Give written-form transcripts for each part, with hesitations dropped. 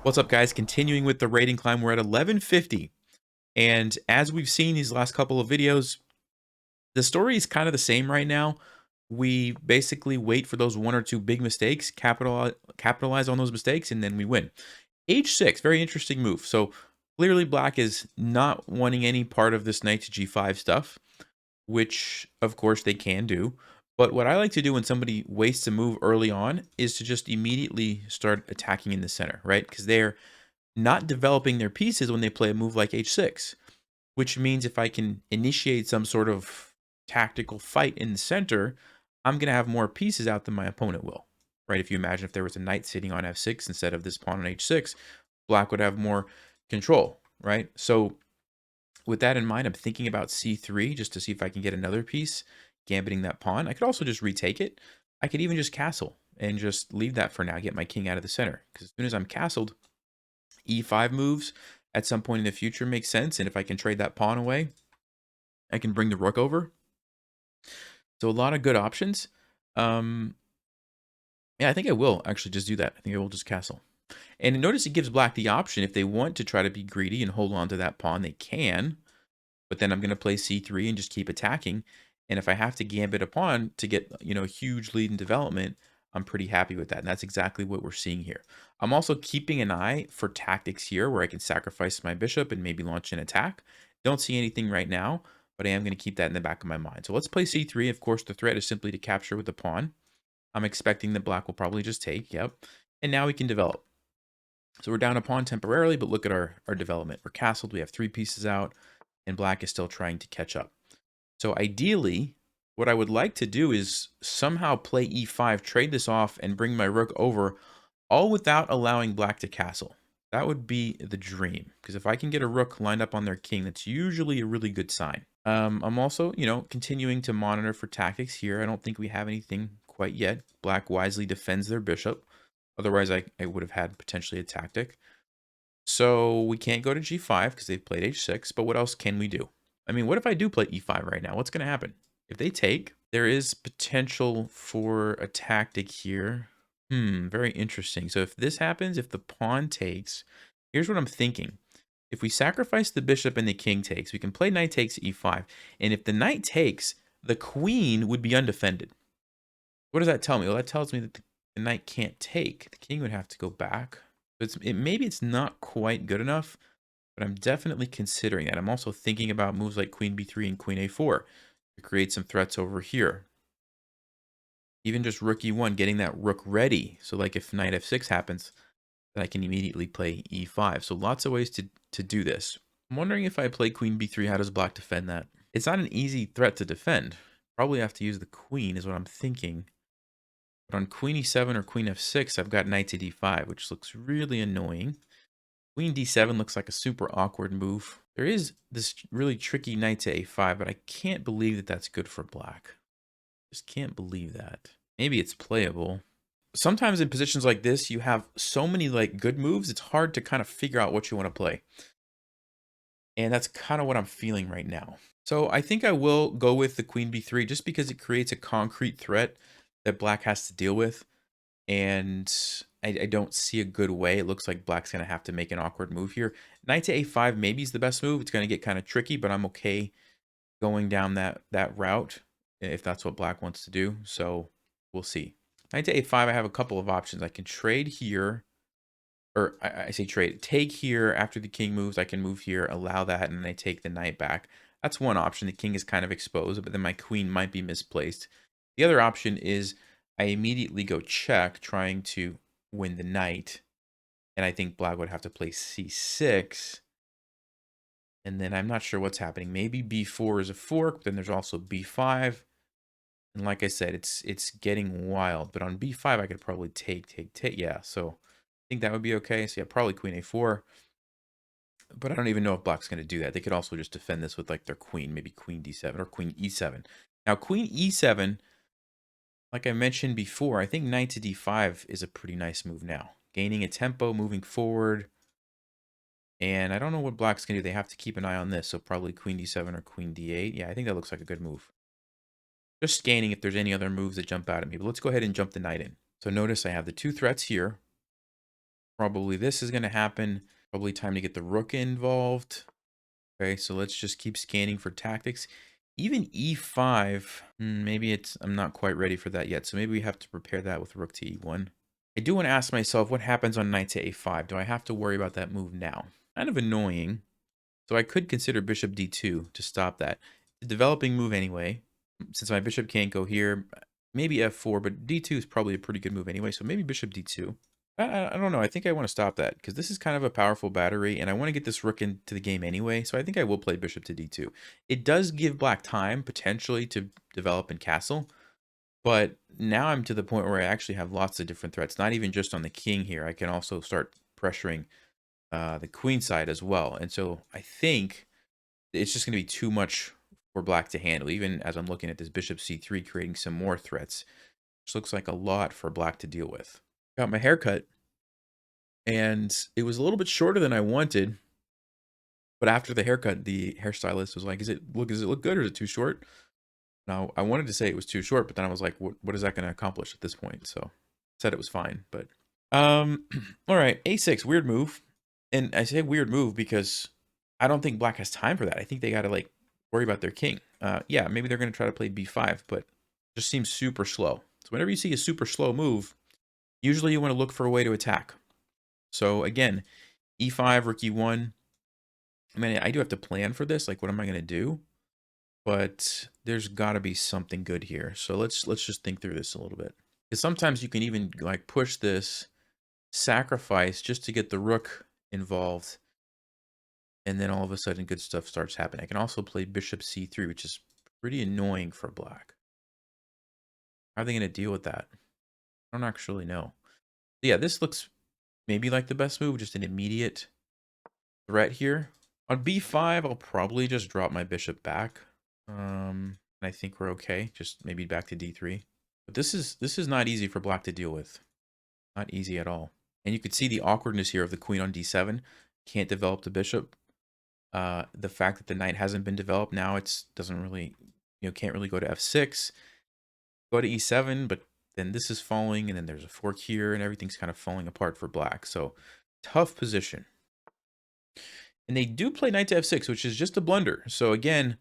What's up, guys? Continuing with the rating climb, we're at 1150. And as we've seen these last couple of videos, the story is kind of the same right now. We basically wait for those one or two big mistakes, capitalize on those mistakes, and then we win. H6, very interesting move. So clearly black is not wanting any part of this knight to g5 stuff, which of course they can do. But what I like to do when somebody wastes a move early on is to just immediately start attacking in the center, right? Because they're not developing their pieces when they play a move like h6, which means if I can initiate some sort of tactical fight in the center, I'm going to have more pieces out than my opponent will, right? If you imagine if there was a knight sitting on f6 instead of this pawn on h6, black would have more control, right? So with that in mind, I'm thinking about c3 just to see if I can get another piece, gambiting that pawn. I could also just retake it. I could even just castle and just leave that for now, get my king out of the center. Because as soon as I'm castled, e5 moves at some point in the future makes sense. And if I can trade that pawn away, I can bring the rook over. So a lot of good options. Yeah, I think I will actually just do that. I think I will just castle. And notice it gives black the option, if they want to try to be greedy and hold on to that pawn, they can. But then I'm going to play c3 and just keep attacking. And if I have to gambit a pawn to get, a huge lead in development, I'm pretty happy with that. And that's exactly what we're seeing here. I'm also keeping an eye for tactics here where I can sacrifice my bishop and maybe launch an attack. Don't see anything right now, but I am going to keep that in the back of my mind. So let's play c3. Of course, the threat is simply to capture with the pawn. I'm expecting that black will probably just take. Yep. And now we can develop. So we're down a pawn temporarily, but look at our development. We're castled. We have 3 pieces out, and black is still trying to catch up. So ideally, what I would like to do is somehow play e5, trade this off, and bring my rook over, all without allowing black to castle. That would be the dream, because if I can get a rook lined up on their king, that's usually a really good sign. I'm also, continuing to monitor for tactics here. I don't think we have anything quite yet. Black wisely defends their bishop. Otherwise, I would have had potentially a tactic. So we can't go to g5 because they've played h6, but what else can we do? I mean, what if I do play e5 right now? What's going to happen? If they take, there is potential for a tactic here. Very interesting. So if this happens, if the pawn takes, here's what I'm thinking. If we sacrifice the bishop and the king takes, we can play knight takes e5. And if the knight takes, the queen would be undefended. What does that tell me? Well, that tells me that the knight can't take. The king would have to go back. Maybe it's not quite good enough, but I'm definitely considering that. I'm also thinking about moves like queen b3 and queen a4 to create some threats over here. Even just rook e1, getting that rook ready. So like if knight f6 happens, then I can immediately play e5. So lots of ways to do this. I'm wondering if I play queen b3, how does black defend that? It's not an easy threat to defend. Probably have to use the queen is what I'm thinking. But on queen e7 or queen f6, I've got knight to d5, which looks really annoying. Queen d7 looks like a super awkward move. There is this really tricky knight to a5, but I can't believe that that's good for black. Just can't believe that. Maybe it's playable. Sometimes in positions like this, you have so many good moves, it's hard to kind of figure out what you want to play. And that's kind of what I'm feeling right now. So I think I will go with the queen b3 just because it creates a concrete threat that black has to deal with. And I don't see a good way. It looks like black's going to have to make an awkward move here. Knight to a5 maybe is the best move. It's going to get kind of tricky, but I'm okay going down that route if that's what black wants to do. So we'll see. Knight to a5, I have a couple of options. I can trade here, or I say trade. Take here after the king moves. I can move here, allow that, and then I take the knight back. That's one option. The king is kind of exposed, but then my queen might be misplaced. The other option is I immediately go check, trying to win the knight. And I think black would have to play c6. And then I'm not sure what's happening. Maybe b4 is a fork, but then there's also b5. And like I said, it's getting wild. But on b5, I could probably take. Yeah, so I think that would be okay. So yeah, probably queen a4. But I don't even know if black's going to do that. They could also just defend this with their queen, maybe queen d7 or queen e7. Now, queen e7, like I mentioned before, I think knight to d5 is a pretty nice move now. Gaining a tempo, moving forward. And I don't know what black's going to do. They have to keep an eye on this. So probably queen d7 or queen d8. Yeah, I think that looks like a good move. Just scanning if there's any other moves that jump out at me. But let's go ahead and jump the knight in. So notice I have the 2 threats here. Probably this is going to happen. Probably time to get the rook involved. Okay, so let's just keep scanning for tactics. Even e5, maybe I'm not quite ready for that yet. So maybe we have to prepare that with rook to e1. I do want to ask myself, what happens on knight to a5? Do I have to worry about that move now? Kind of annoying. So I could consider bishop d2 to stop that. The developing move anyway. Since my bishop can't go here, maybe f4, but d2 is probably a pretty good move anyway. So maybe bishop d2. I don't know. I think I want to stop that because this is kind of a powerful battery and I want to get this rook into the game anyway. So I think I will play bishop to d2. It does give black time potentially to develop and castle. But now I'm to the point where I actually have lots of different threats. Not even just on the king here. I can also start pressuring the queen side as well. And so I think it's just going to be too much for black to handle. Even as I'm looking at this bishop c3 creating some more threats. Which looks like a lot for black to deal with. Got my haircut. And it was a little bit shorter than I wanted. But after the haircut, the hairstylist was like, does it look good or is it too short? Now, I wanted to say it was too short, but then I was like, what is that going to accomplish at this point? So said it was fine, but all right, a6, weird move. And I say weird move because I don't think black has time for that. I think they got to like worry about their king. Yeah, maybe they're going to try to play b5, but just seems super slow. So whenever you see a super slow move, usually you want to look for a way to attack. So again, e5, rook e1. I mean, I do have to plan for this. Like, what am I going to do? But there's got to be something good here. So let's just think through this a little bit. Because sometimes you can even like push this sacrifice just to get the rook involved. And then all of a sudden good stuff starts happening. I can also play bishop c3, which is pretty annoying for black. How are they going to deal with that? I don't actually know. Yeah, this looks maybe like the best move, just an immediate threat here. On b5, I'll probably just drop my bishop back. I think we're okay. Just maybe back to d3. But this is not easy for black to deal with. Not easy at all. And you could see the awkwardness here of the queen on d7. Can't develop the bishop. The fact that the knight hasn't been developed now, doesn't really, can't really go to f6. Go to e7, but then this is falling, and then there's a fork here, and everything's kind of falling apart for black. So tough position. And they do play knight to f6, which is just a blunder. So again,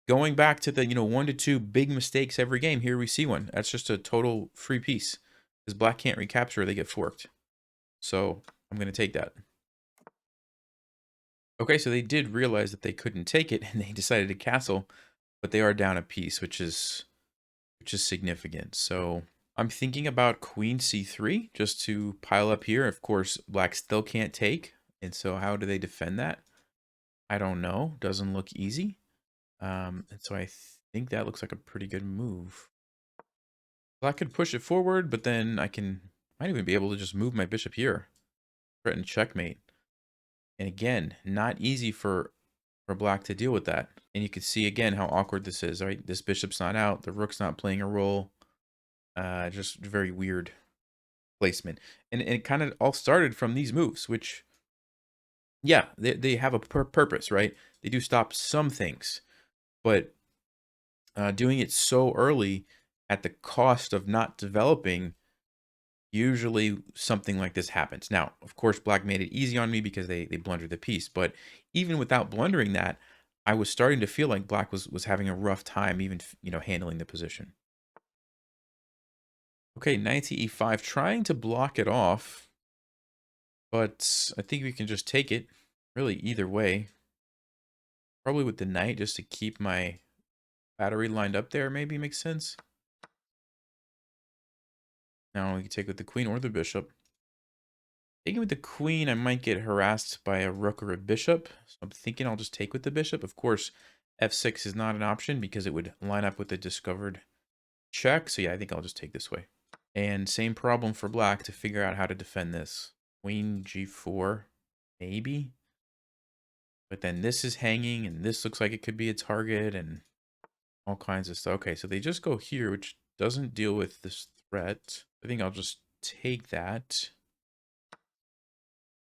going back to the 1 to 2 big mistakes every game, here we see one. That's just a total free piece. Because black can't recapture, they get forked. So I'm going to take that. Okay, so they did realize that they couldn't take it, and they decided to castle, but they are down a piece, which is significant. So I'm thinking about queen c3 just to pile up here. Of course, black still can't take, and so how do they defend that? I don't know. Doesn't look easy. And so I think that looks like a pretty good move. Well, I could push it forward, but then might even be able to just move my bishop here. Threaten checkmate. And again, not easy for black to deal with that. And you can see again how awkward this is, right? This bishop's not out, the rook's not playing a role. Just very weird placement. And it kind of all started from these moves, which, yeah, they have a purpose, right? They do stop some things. But doing it so early at the cost of not developing, usually something like this happens. Now, of course, black made it easy on me because they blundered the piece. But even without blundering that, I was starting to feel like black was having a rough time even, handling the position. Okay, knight to e5, trying to block it off. But I think we can just take it. Really, either way. Probably with the knight, just to keep my battery lined up there, maybe makes sense. Now we can take with the queen or the bishop. Taking with the queen, I might get harassed by a rook or a bishop. So I'm thinking I'll just take with the bishop. Of course, f6 is not an option because it would line up with the discovered check. So yeah, I think I'll just take this way. And same problem for black to figure out how to defend this. Queen g4, maybe. But then this is hanging, and this looks like it could be a target, and all kinds of stuff. Okay, so they just go here, which doesn't deal with this threat. I think I'll just take that.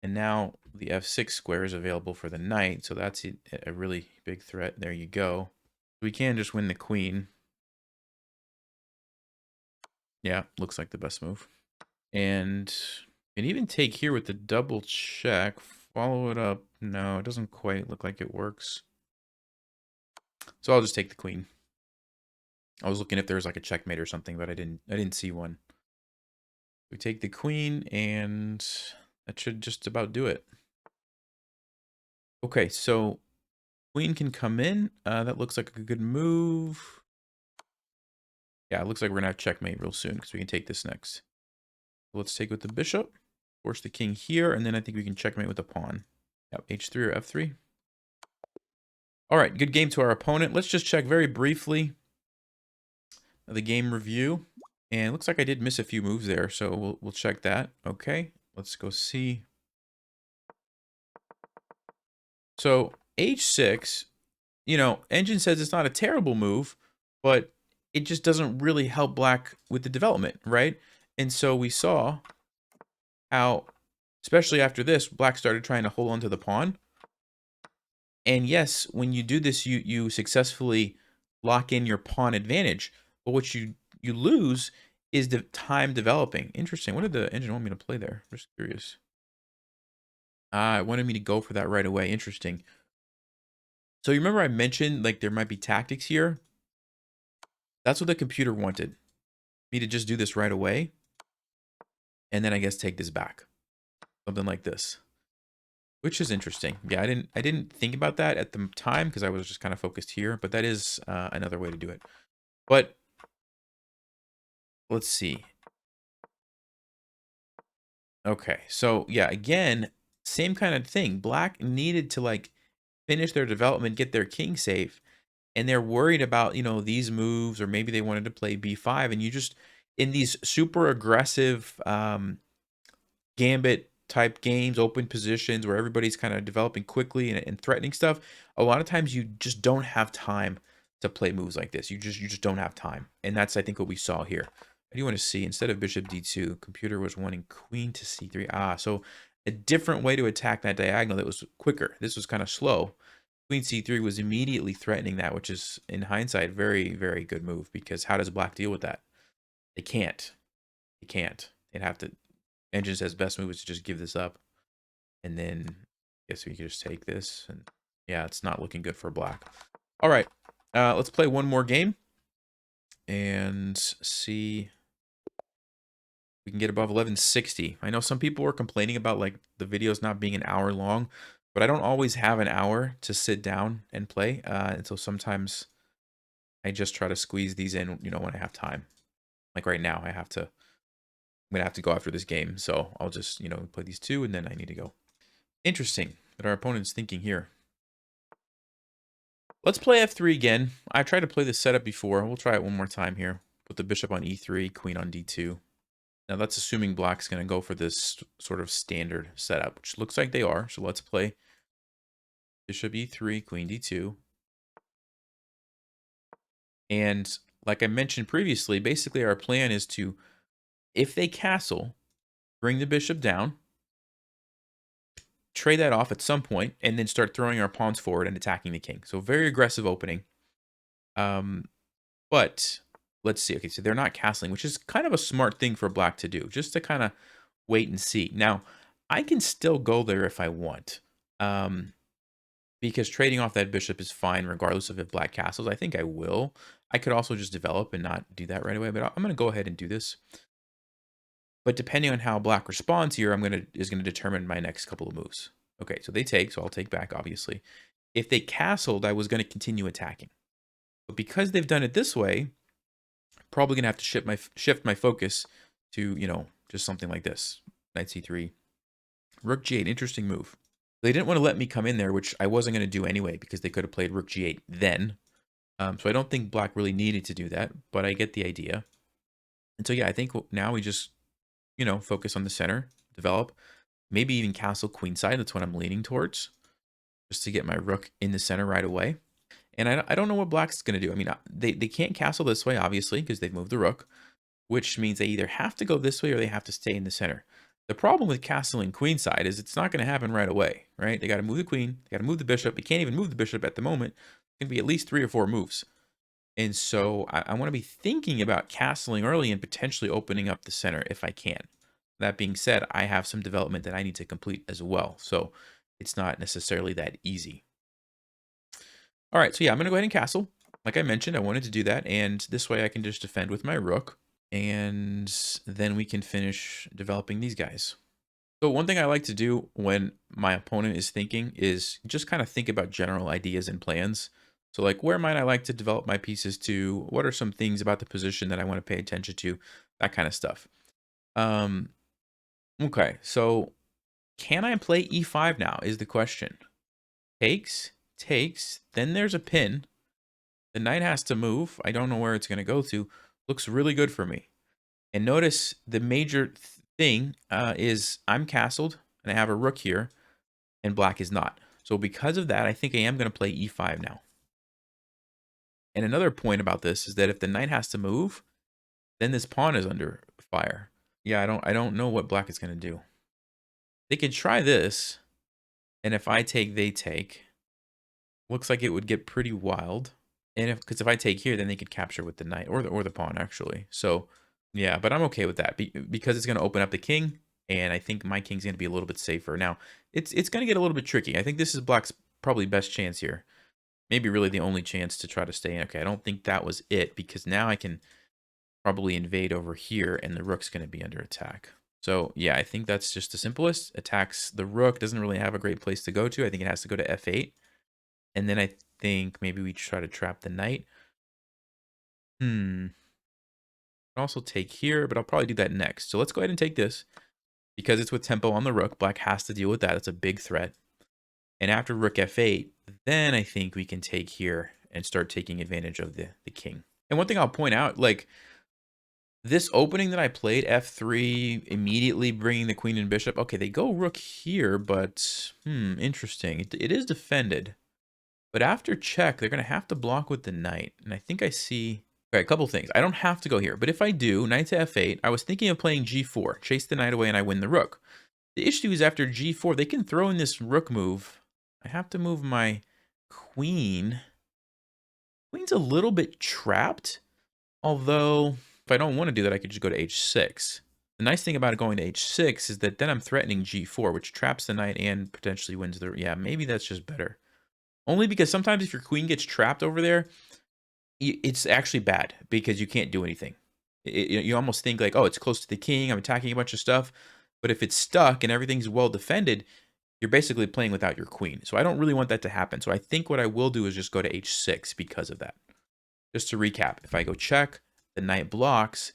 And now the f6 square is available for the knight, so that's a really big threat. There you go. We can just win the queen. Yeah, looks like the best move. And And even take here with the double check. Follow it up. No, it doesn't quite look like it works. So I'll just take the queen. I was looking if there was like a checkmate or something, but I didn't see one. We take the queen, and that should just about do it. Okay, so queen can come in. That looks like a good move. Yeah, it looks like we're gonna have checkmate real soon because we can take this next. Let's take with the bishop, force the king here, and then I think we can checkmate with the pawn. Yep, h3 or f3. All right, good game to our opponent. Let's just check very briefly the game review. And it looks like I did miss a few moves there, so we'll check that. Okay, let's go see. So h6, Engine says it's not a terrible move, but it just doesn't really help black with the development, right? And so we saw how, especially after this, black started trying to hold on to the pawn. And yes, when you do this, you successfully lock in your pawn advantage. But what you lose is the time developing. Interesting. What did the engine want me to play there? Just curious. Ah, it wanted me to go for that right away. Interesting. So you remember I mentioned like there might be tactics here? That's what the computer wanted. Me to just do this right away. And then I guess take this back. Something like this. Which is interesting. Yeah, I didn't think about that at the time because I was just kind of focused here, but that is another way to do it. But let's see. Okay, so yeah, again, same kind of thing. Black needed to like finish their development, get their king safe, and they're worried about, these moves, or maybe they wanted to play b5, and you just in these super aggressive gambit type games, open positions where everybody's kind of developing quickly and threatening stuff, a lot of times you just don't have time to play moves like this. You just don't have time. And that's, I think, what we saw here. I do want to see, instead of bishop d2, computer was wanting queen to c3. Ah, so a different way to attack that diagonal that was quicker. This was kind of slow. Queen c3 was immediately threatening that, which is, in hindsight, very, very good move, because how does black deal with that? They can't. They can't. They'd have to. Engine says best move is to just give this up, and then I guess we can just take this. And yeah, it's not looking good for black. All right, let's play one more game and see if we can get above 1160. I know some people were complaining about like the videos not being an hour long, but I don't always have an hour to sit down and play, and so sometimes I just try to squeeze these in, when I have time. Like right now, I'm gonna have to go after this game, so I'll just, play these two, and then I need to go. Interesting that our opponent's thinking here. Let's play f3 again. I tried to play this setup before. We'll try it one more time here. Put the bishop on e3, queen on d2. Now that's assuming black's gonna go for this sort of standard setup, which looks like they are. So let's play bishop e3, queen d2. And like I mentioned previously, basically our plan is to, if they castle, bring the bishop down, trade that off at some point, and then start throwing our pawns forward and attacking the king. So very aggressive opening. But let's see. Okay, so they're not castling, which is kind of a smart thing for black to do, just to kind of wait and see. Now, I can still go there if I want, because trading off that bishop is fine regardless of if black castles. I think I will. I could also just develop and not do that right away, but I'm going to go ahead and do this. But depending on how black responds here, is going to determine my next couple of moves. Okay, so they take, so I'll take back, obviously. If they castled, I was going to continue attacking. But because they've done it this way, probably going to have to shift my focus to, just something like this. Knight c3. Rook g8, interesting move. They didn't want to let me come in there, which I wasn't going to do anyway, because they could have played rook g8 then. So I don't think black really needed to do that, but I get the idea. And so, yeah, I think now we just, focus on the center, develop, maybe even castle queenside. That's what I'm leaning towards, just to get my rook in the center right away. And I don't know what black's going to do. I mean, they can't castle this way, obviously, because they've moved the rook, which means they either have to go this way or they have to stay in the center. The problem with castling queenside is it's not going to happen right away, right? They got to move the queen, they got to move the bishop. They can't even move the bishop at the moment. It's going to be at least 3 or 4 moves. And so I want to be thinking about castling early and potentially opening up the center if I can. That being said, I have some development that I need to complete as well. So it's not necessarily that easy. All right, so yeah, I'm going to go ahead and castle. Like I mentioned, I wanted to do that, and this way I can just defend with my rook, and then we can finish developing these guys. So one thing I like to do when my opponent is thinking is just kind of think about general ideas and plans. So like, where might I like to develop my pieces to? What are some things about the position that I want to pay attention to? That kind of stuff. Okay, so can I play e5 now is the question. Takes, takes, then there's a pin. The knight has to move. I don't know where it's going to go to. Looks really good for me. And notice the major thing is I'm castled, and I have a rook here, and black is not. So because of that, I think I am going to play e5 now. And another point about this is that if the knight has to move, then this pawn is under fire. Yeah, I don't know what black is going to do. They could try this, and if I take, they take. Looks like it would get pretty wild. And because if I take here, then they could capture with the knight or the pawn actually. So yeah, but I'm okay with that because it's going to open up the king, and I think my king's going to be a little bit safer. Now it's going to get a little bit tricky. I think this is black's probably best chance here. Maybe really the only chance to try to stay in. Okay, I don't think that was it because now I can probably invade over here, and the rook's going to be under attack. So yeah, I think that's just the simplest. Attacks the rook, doesn't really have a great place to go to. I think it has to go to f8. And then I think maybe we try to trap the knight. I'll also take here, but I'll probably do that next. So let's go ahead and take this. Because it's with tempo on the rook, black has to deal with that. That's a big threat. And after rook f8, then I think we can take here and start taking advantage of the king. And one thing I'll point out, like, this opening that I played, f3, immediately bringing the queen and bishop. Okay, they go rook here, but, interesting. It is defended. But after check, they're going to have to block with the knight. And I think I see... Okay, a couple things. I don't have to go here. But if I do, knight to f8, I was thinking of playing g4. Chase the knight away and I win the rook. The issue is after g4, they can throw in this rook move. I have to move my queen. Queen's a little bit trapped. Although, if I don't want to do that, I could just go to h6. The nice thing about going to h6 is that then I'm threatening g4, which traps the knight and potentially wins the... Yeah, maybe that's just better. Only because sometimes if your queen gets trapped over there, it's actually bad because you can't do anything. You almost think like, oh, it's close to the king, I'm attacking a bunch of stuff. But if it's stuck and everything's well defended, you're basically playing without your queen. So I don't really want that to happen. So I think what I will do is just go to h6 because of that. Just to recap, if I go check, the knight blocks,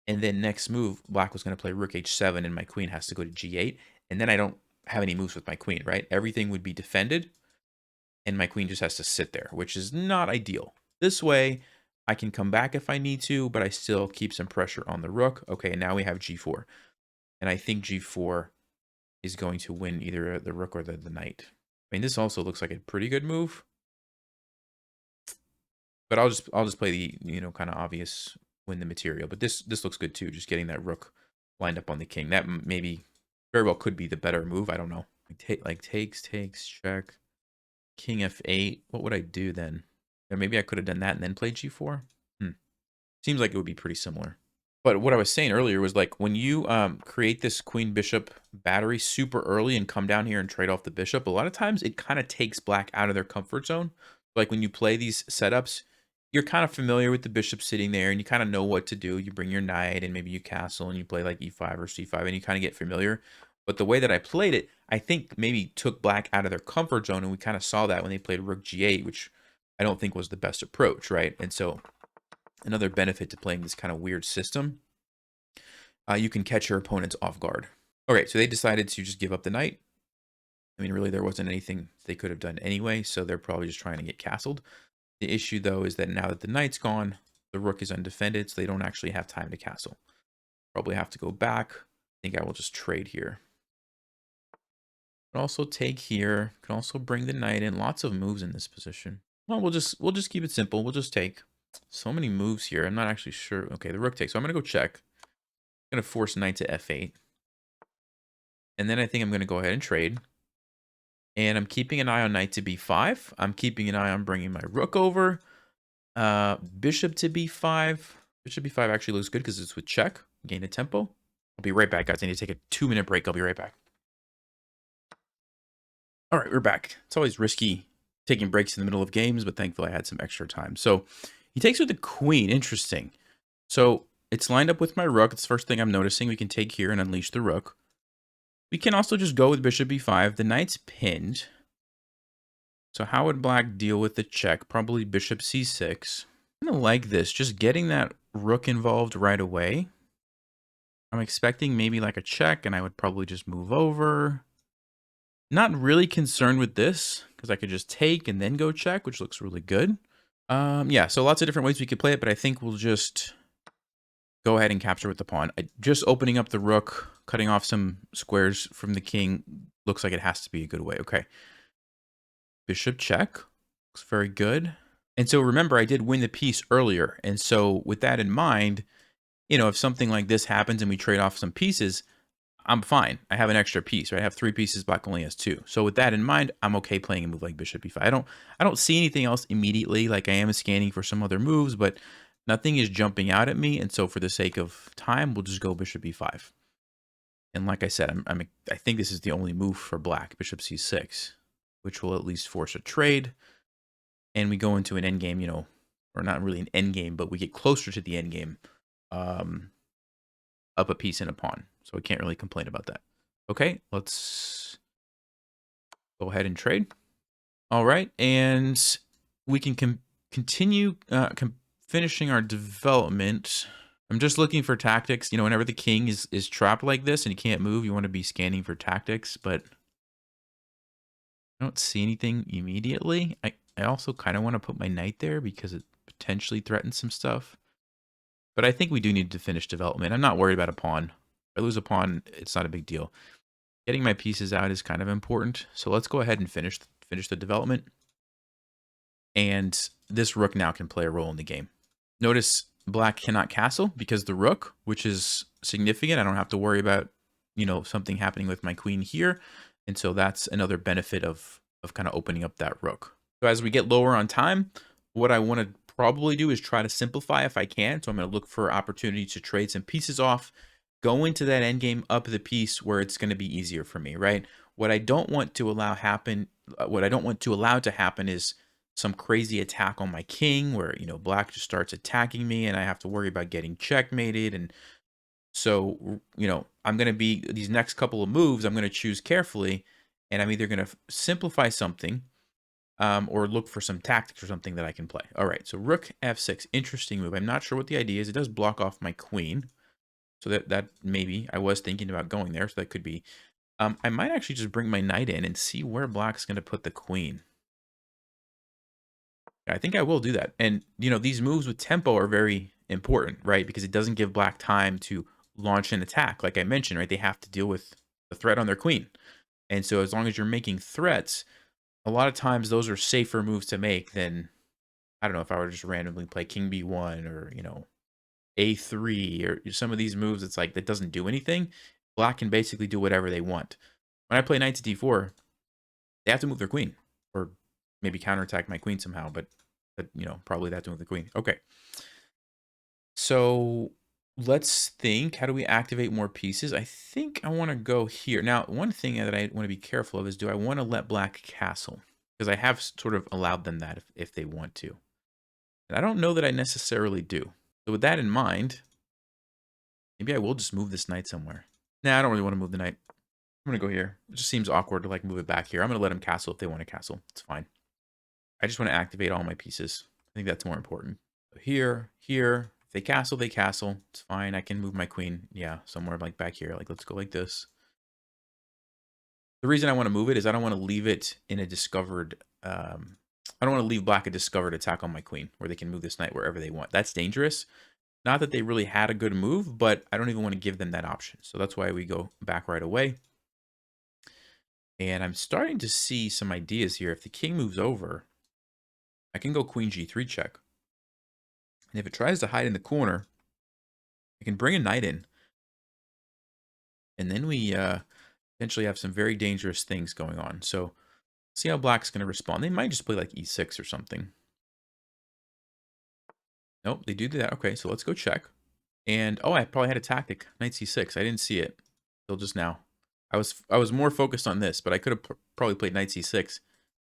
and then next move, black was going to play rook h7 and my queen has to go to g8. And then I don't have any moves with my queen, right? Everything would be defended and my queen just has to sit there, which is not ideal. This way, I can come back if I need to, but I still keep some pressure on the rook. Okay, now we have g4. And I think g4 is going to win either the rook or the knight. I mean, this also looks like a pretty good move. But I'll just play the, kind of obvious win the material. But this looks good too, just getting that rook lined up on the king. That maybe very well could be the better move. I don't know. Like takes, check. King f8. What would I do then? Or maybe I could have done that and then played g4. Seems like it would be pretty similar. But what I was saying earlier was like when you create this queen bishop battery super early and come down here and trade off the bishop, a lot of times it kind of takes black out of their comfort zone. Like when you play these setups, you're kind of familiar with the bishop sitting there and you kind of know what to do. You bring your knight and maybe you castle and you play like e5 or c5 and you kind of get familiar. But the way that I played it, I think maybe took black out of their comfort zone, and we kind of saw that when they played rook g8, which I don't think was the best approach, right? And so another benefit to playing this kind of weird system, you can catch your opponents off guard. All right, so they decided to just give up the knight. I mean, really, there wasn't anything they could have done anyway, so they're probably just trying to get castled. The issue, though, is that now that the knight's gone, the rook is undefended, so they don't actually have time to castle. Probably have to go back. I think I will just trade here. Can also take here. Can also bring the knight in. Lots of moves in this position. Well, we'll just keep it simple. We'll just take. So many moves here. I'm not actually sure. Okay, the rook takes. So I'm gonna go check. I'm gonna force knight to f8. And then I think I'm gonna go ahead and trade. And I'm keeping an eye on knight to b5. I'm keeping an eye on bringing my rook over. Bishop to b5. Bishop b5 actually looks good because it's with check. Gain a tempo. I'll be right back, guys. I need to take a 2-minute break. I'll be right back. All right, we're back. It's always risky taking breaks in the middle of games, but thankfully I had some extra time. So he takes with the queen. Interesting. So it's lined up with my rook. It's the first thing I'm noticing. We can take here and unleash the rook. We can also just go with bishop b5. The knight's pinned. So how would black deal with the check? Probably bishop c6. I'm going to like this. Just getting that rook involved right away. I'm expecting maybe like a check, and I would probably just move over. Not really concerned with this, because I could just take and then go check, which looks really good. Yeah, so lots of different ways we could play it, but I think we'll just go ahead and capture with the pawn. Just opening up the rook, cutting off some squares from the king, looks like it has to be a good way. Okay. Bishop check. Looks very good. And so remember, I did win the piece earlier. And so with that in mind, you know, if something like this happens and we trade off some pieces, I'm fine. I have an extra piece, right? I have 3 pieces, black only has 2. So with that in mind, I'm okay playing a move like bishop b5. I don't see anything else immediately. Like, I am scanning for some other moves, but nothing is jumping out at me. And so for the sake of time, we'll just go bishop b5. And like I said, I think this is the only move for black, bishop c6, which will at least force a trade. And we go into an endgame, you know, or not really an endgame, but we get closer to the endgame, up a piece and a pawn. So I can't really complain about that. Okay, let's go ahead and trade. All right, and we can continue finishing our development. I'm just looking for tactics. You know, whenever the king is trapped like this and he can't move, you want to be scanning for tactics, but I don't see anything immediately. I also kind of want to put my knight there because it potentially threatens some stuff. But I think we do need to finish development. I'm not worried about a pawn. If I lose a pawn, it's not a big deal. Getting my pieces out is kind of important. So let's go ahead and finish the development. And this rook now can play a role in the game. Notice black cannot castle because the rook, which is significant. I don't have to worry about, you know, something happening with my queen here. And so that's another benefit of kind of opening up that rook. So as we get lower on time, what I want to probably do is try to simplify if I can. So I'm going to look for opportunity to trade some pieces off, go into that endgame up the piece where it's going to be easier for me, right? What I don't want to allow to happen is some crazy attack on my king where, you know, black just starts attacking me and I have to worry about getting checkmated. And so, you know, I'm going to be, these next couple of moves, I'm going to choose carefully, and I'm either going to simplify something or look for some tactics or something that I can play. All right, so rook f6, interesting move. I'm not sure what the idea is. It does block off my queen. So that maybe I was thinking about going there, so that could be. I might actually just bring my knight in and see where black's going to put the queen. I think I will do that. And, you know, these moves with tempo are very important, right? Because it doesn't give black time to launch an attack. Like I mentioned, right? They have to deal with the threat on their queen. And so as long as you're making threats, a lot of times those are safer moves to make than, I don't know, if I were to just randomly play king b1 or, you know, a3 or some of these moves. It's like that doesn't do anything. Black can basically do whatever they want. When I play knight to d4, they have to move their queen or maybe counterattack my queen somehow, but you know, probably they have to move the queen. Okay. So let's think, how do we activate more pieces? I think I want to go here. Now, one thing that I want to be careful of is, do I want to let black castle? Because I have sort of allowed them that if they want to. And I don't know that I necessarily do. So with that in mind, maybe I will just move this knight somewhere. Nah, I don't really want to move the knight. I'm going to go here. It just seems awkward to like move it back here. I'm going to let him castle if they want to castle. It's fine. I just want to activate all my pieces. I think that's more important. So here, here. If they castle, they castle. It's fine. I can move my queen. Yeah, somewhere like back here. Like, let's go like this. The reason I want to move it is I don't want to leave it in a discovered... I don't want to leave black a discovered attack on my queen where they can move this knight wherever they want. That's dangerous. Not that they really had a good move, but I don't even want to give them that option. So that's why we go back right away. And I'm starting to see some ideas here. If the king moves over, I can go queen g3 check. And if it tries to hide in the corner, I can bring a knight in. And then we potentially have some very dangerous things going on. So see how black's going to respond. They might just play like e6 or something. Nope, they do that. Okay, so let's go check. And oh, I probably had a tactic, knight c6. I didn't see it till just now. I was more focused on this, but I could have probably played knight c6,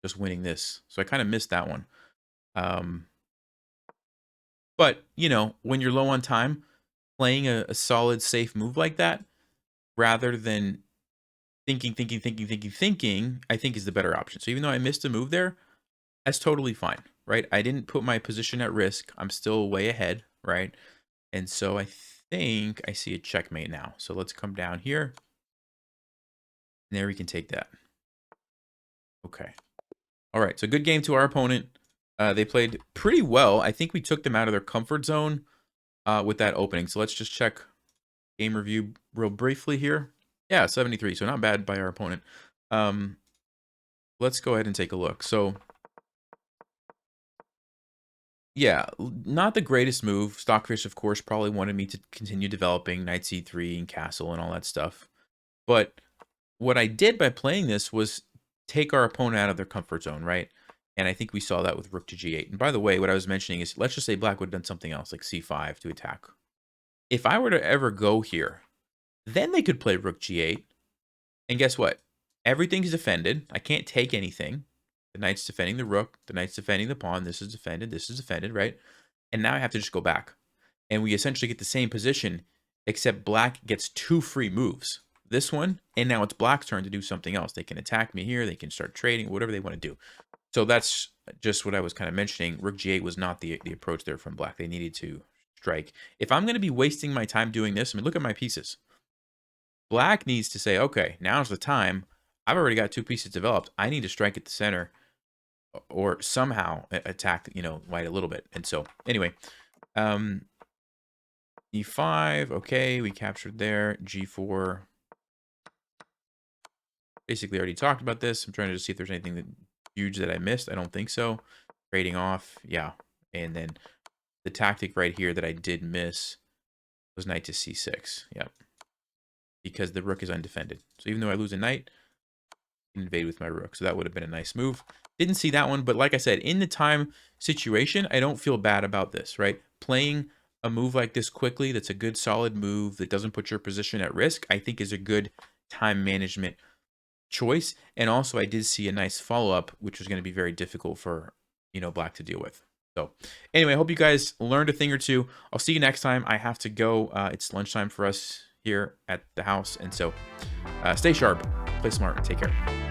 just winning this. So I kind of missed that one. But you know, when you're low on time, playing a solid, safe move like that, rather than thinking, I think is the better option. So even though I missed a move there, that's totally fine, right? I didn't put my position at risk. I'm still way ahead, right? And so I think I see a checkmate now. So let's come down here. And there we can take that. Okay. All right. So good game to our opponent. They played pretty well. I think we took them out of their comfort zone with that opening. So let's just check game review real briefly here. Yeah, 73. So not bad by our opponent. Let's go ahead and take a look. So yeah, not the greatest move. Stockfish, of course, probably wanted me to continue developing knight c3 and castle and all that stuff. But what I did by playing this was take our opponent out of their comfort zone, right? And I think we saw that with rook to g8. And by the way, what I was mentioning is, let's just say black would have done something else, like c5 to attack. If I were to ever go here, then they could play rook g8. And guess what? Everything's defended. I can't take anything. The knight's defending the rook. The knight's defending the pawn. This is defended, right? And now I have to just go back. And we essentially get the same position, except black gets 2 free moves. This one, and now it's black's turn to do something else. They can attack me here. They can start trading, whatever they want to do. So that's just what I was kind of mentioning. Rook g8 was not the approach there from black. They needed to strike. If I'm going to be wasting my time doing this, I mean, look at my pieces. Black needs to say, okay, now's the time. I've already got 2 pieces developed. I need to strike at the center or somehow attack, you know, white a little bit. And so anyway, e5, okay, we captured there. G4. Basically already talked about this. I'm trying to just see if there's anything huge that I missed. I don't think so. Trading off, yeah. And then the tactic right here that I did miss was knight to c6. Yep. Because the rook is undefended. So even though I lose a knight, I can invade with my rook. So that would have been a nice move. Didn't see that one, but like I said, in the time situation, I don't feel bad about this, right? Playing a move like this quickly, that's a good solid move that doesn't put your position at risk, I think is a good time management choice. And also I did see a nice follow-up, which was going to be very difficult for, you know, black to deal with. So anyway, I hope you guys learned a thing or two. I'll see you next time. I have to go. It's lunchtime for us here at the house. And so stay sharp, play smart, take care.